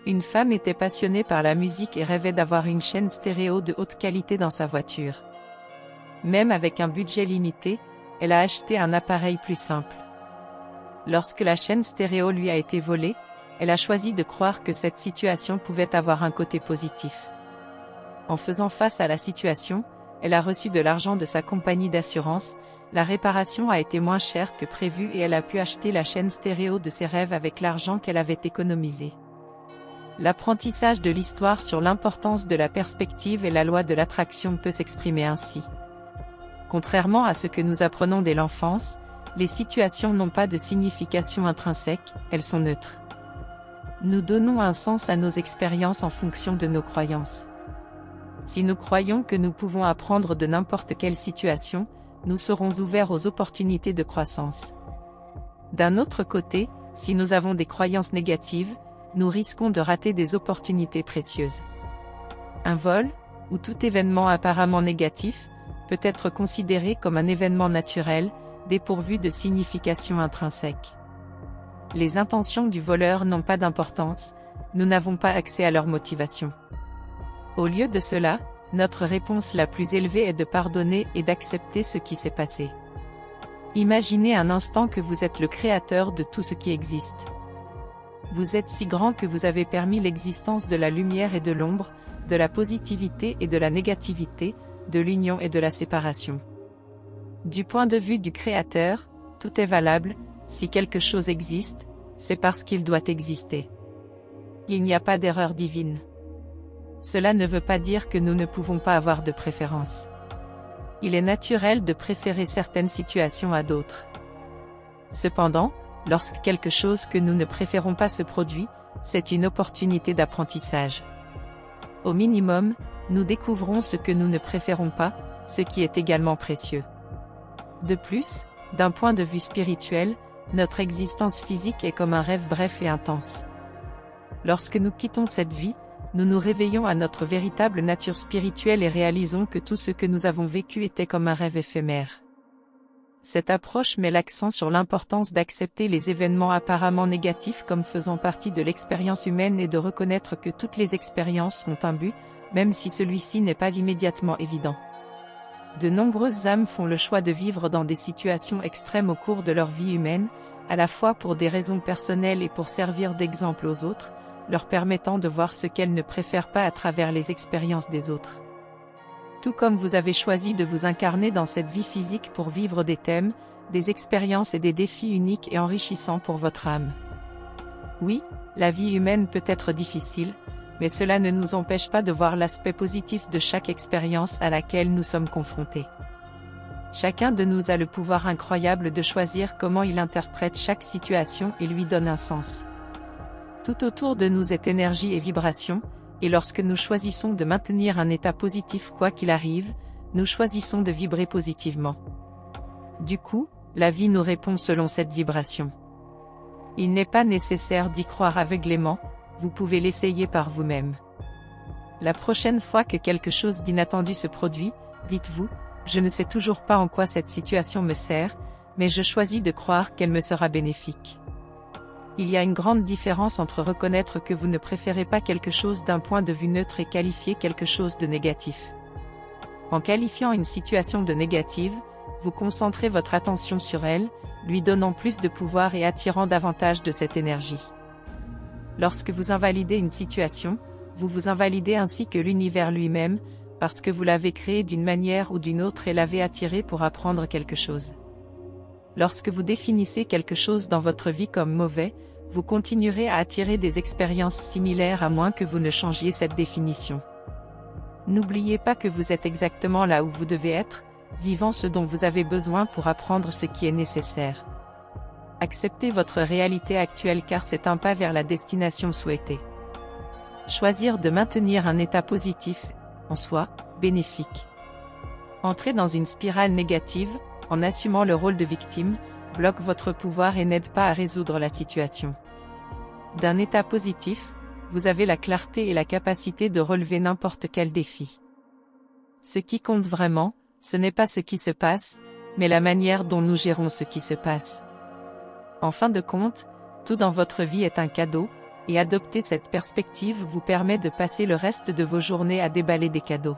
Une femme était passionnée par la musique et rêvait d'avoir une chaîne stéréo de haute qualité dans sa voiture. Même avec un budget limité, elle a acheté un appareil plus simple. Lorsque la chaîne stéréo lui a été volée, elle a choisi de croire que cette situation pouvait avoir un côté positif. En faisant face à la situation, elle a reçu de l'argent de sa compagnie d'assurance, la réparation a été moins chère que prévu et elle a pu acheter la chaîne stéréo de ses rêves avec l'argent qu'elle avait économisé. L'apprentissage de l'histoire sur l'importance de la perspective et la loi de l'attraction peut s'exprimer ainsi. Contrairement à ce que nous apprenons dès l'enfance, les situations n'ont pas de signification intrinsèque, elles sont neutres. Nous donnons un sens à nos expériences en fonction de nos croyances. Si nous croyons que nous pouvons apprendre de n'importe quelle situation, nous serons ouverts aux opportunités de croissance. D'un autre côté, si nous avons des croyances négatives, nous risquons de rater des opportunités précieuses. Un vol, ou tout événement apparemment négatif, peut être considéré comme un événement naturel, dépourvu de signification intrinsèque. Les intentions du voleur n'ont pas d'importance, nous n'avons pas accès à leur motivation. Au lieu de cela, notre réponse la plus élevée est de pardonner et d'accepter ce qui s'est passé. Imaginez un instant que vous êtes le créateur de tout ce qui existe. Vous êtes si grand que vous avez permis l'existence de la lumière et de l'ombre, de la positivité et de la négativité, de l'union et de la séparation. Du point de vue du créateur, tout est valable, si quelque chose existe, c'est parce qu'il doit exister. Il n'y a pas d'erreur divine. Cela ne veut pas dire que nous ne pouvons pas avoir de préférence. Il est naturel de préférer certaines situations à d'autres. Cependant, lorsque quelque chose que nous ne préférons pas se produit, c'est une opportunité d'apprentissage. Au minimum, nous découvrons ce que nous ne préférons pas, ce qui est également précieux. De plus, d'un point de vue spirituel, notre existence physique est comme un rêve bref et intense. Lorsque nous quittons cette vie, nous nous réveillons à notre véritable nature spirituelle et réalisons que tout ce que nous avons vécu était comme un rêve éphémère. Cette approche met l'accent sur l'importance d'accepter les événements apparemment négatifs comme faisant partie de l'expérience humaine et de reconnaître que toutes les expériences ont un but, même si celui-ci n'est pas immédiatement évident. De nombreuses âmes font le choix de vivre dans des situations extrêmes au cours de leur vie humaine, à la fois pour des raisons personnelles et pour servir d'exemple aux autres, leur permettant de voir ce qu'elles ne préfèrent pas à travers les expériences des autres. Tout comme vous avez choisi de vous incarner dans cette vie physique pour vivre des thèmes, des expériences et des défis uniques et enrichissants pour votre âme. Oui, la vie humaine peut être difficile, mais cela ne nous empêche pas de voir l'aspect positif de chaque expérience à laquelle nous sommes confrontés. Chacun de nous a le pouvoir incroyable de choisir comment il interprète chaque situation et lui donne un sens. Tout autour de nous est énergie et vibration, et lorsque nous choisissons de maintenir un état positif quoi qu'il arrive, nous choisissons de vibrer positivement. Du coup, la vie nous répond selon cette vibration. Il n'est pas nécessaire d'y croire aveuglément, vous pouvez l'essayer par vous-même. La prochaine fois que quelque chose d'inattendu se produit, dites-vous, je ne sais toujours pas en quoi cette situation me sert, mais je choisis de croire qu'elle me sera bénéfique. Il y a une grande différence entre reconnaître que vous ne préférez pas quelque chose d'un point de vue neutre et qualifier quelque chose de négatif. En qualifiant une situation de négative, vous concentrez votre attention sur elle, lui donnant plus de pouvoir et attirant davantage de cette énergie. Lorsque vous invalidez une situation, vous vous invalidez ainsi que l'univers lui-même, parce que vous l'avez créé d'une manière ou d'une autre et l'avez attiré pour apprendre quelque chose. Lorsque vous définissez quelque chose dans votre vie comme mauvais, vous continuerez à attirer des expériences similaires à moins que vous ne changiez cette définition. N'oubliez pas que vous êtes exactement là où vous devez être, vivant ce dont vous avez besoin pour apprendre ce qui est nécessaire. Acceptez votre réalité actuelle car c'est un pas vers la destination souhaitée. Choisir de maintenir un état positif, en soi, bénéfique. Entrer dans une spirale négative, en assumant le rôle de victime, bloque votre pouvoir et n'aide pas à résoudre la situation. D'un état positif, vous avez la clarté et la capacité de relever n'importe quel défi. Ce qui compte vraiment, ce n'est pas ce qui se passe, mais la manière dont nous gérons ce qui se passe. En fin de compte, tout dans votre vie est un cadeau, et adopter cette perspective vous permet de passer le reste de vos journées à déballer des cadeaux.